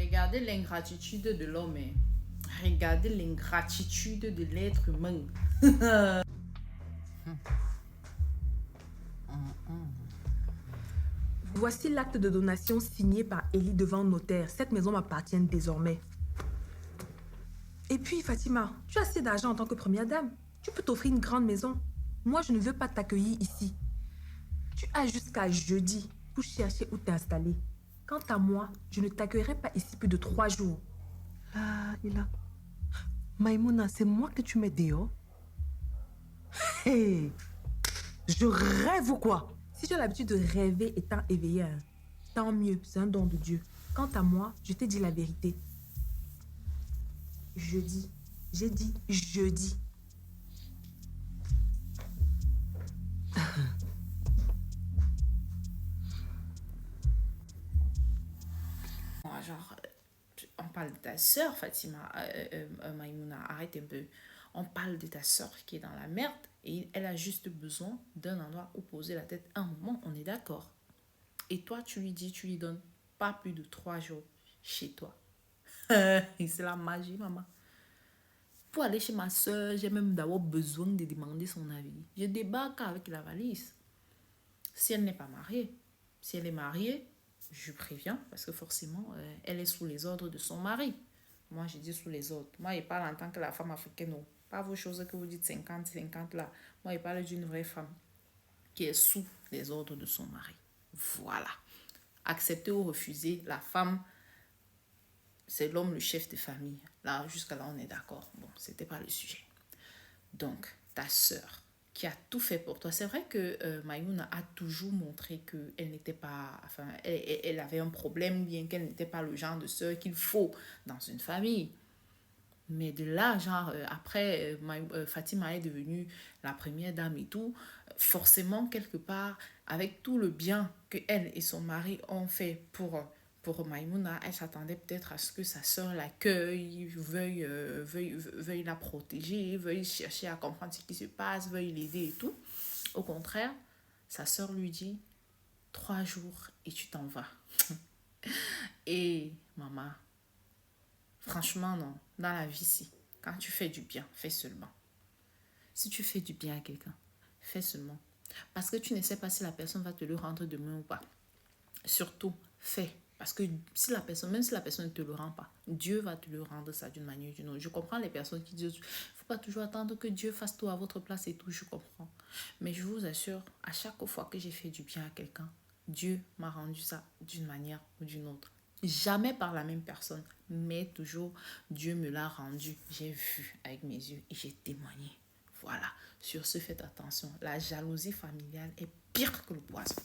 Regardez l'ingratitude de l'homme. Hein. Regardez l'ingratitude de l'être humain. Voici l'acte de donation signé par Élie devant le notaire. Cette maison m'appartient désormais. Et puis, Fatima, tu as assez d'argent en tant que première dame. Tu peux t'offrir une grande maison. Moi, je ne veux pas t'accueillir ici. Tu as jusqu'à jeudi pour chercher où t'installer. Quant à moi, je ne t'accueillerai pas ici plus de 3 jours. Ah, Ila. Maïmouna, c'est moi que tu mets dehors? Hé! Je rêve ou quoi? Si tu as l'habitude de rêver étant éveillé, hein, tant mieux, c'est un don de Dieu. Quant à moi, je t'ai dit la vérité. Jeudi. J'ai dit jeudi. Genre, on parle de ta soeur, Fatima, Maïmouna, arrête un peu. On parle de ta soeur qui est dans la merde et elle a juste besoin d'un endroit où poser la tête un moment, on est d'accord. Et toi, tu lui dis, tu lui donnes pas plus de 3 jours chez toi. Et c'est la magie, maman. Pour aller chez ma soeur, j'ai même d'abord besoin de demander son avis. Je débarque avec la valise. Si elle n'est pas mariée, si elle est mariée, je préviens parce que forcément, elle est sous les ordres de son mari. Moi, je dis sous les ordres. Moi, je parle en tant que la femme africaine. Non. Pas vos choses que vous dites 50-50 là. Moi, je parle d'une vraie femme qui est sous les ordres de son mari. Voilà. Accepter ou refuser, la femme, c'est l'homme le chef de famille. Là, jusqu'à là, on est d'accord. Bon, c'était pas le sujet. Donc, ta sœur, qui a tout fait pour toi. C'est vrai que Maïmouna a toujours montré qu'elle n'était pas... Enfin, elle avait un problème, bien qu'elle n'était pas le genre de sœur qu'il faut dans une famille. Mais de là, genre, après, Fatima est devenue la première dame et tout, forcément, quelque part, avec tout le bien que elle et son mari ont fait pour Maïmouna, elle s'attendait peut-être à ce que sa sœur l'accueille, veuille la protéger, veuille chercher à comprendre ce qui se passe, veuille l'aider et tout. Au contraire, sa sœur lui dit 3 jours et tu t'en vas. Et maman, franchement, non. Dans la vie, si. Quand tu fais du bien, fais seulement. Si tu fais du bien à quelqu'un, fais seulement. Parce que tu ne sais pas si la personne va te le rendre demain ou pas. Surtout, fais. Parce que si la personne, même si la personne ne te le rend pas, Dieu va te le rendre ça d'une manière ou d'une autre. Je comprends les personnes qui disent, il ne faut pas toujours attendre que Dieu fasse tout à votre place et tout, je comprends. Mais je vous assure, à chaque fois que j'ai fait du bien à quelqu'un, Dieu m'a rendu ça d'une manière ou d'une autre. Jamais par la même personne, mais toujours Dieu me l'a rendu. J'ai vu avec mes yeux et j'ai témoigné. Voilà, sur ce, faites attention. La jalousie familiale est pire que le poison.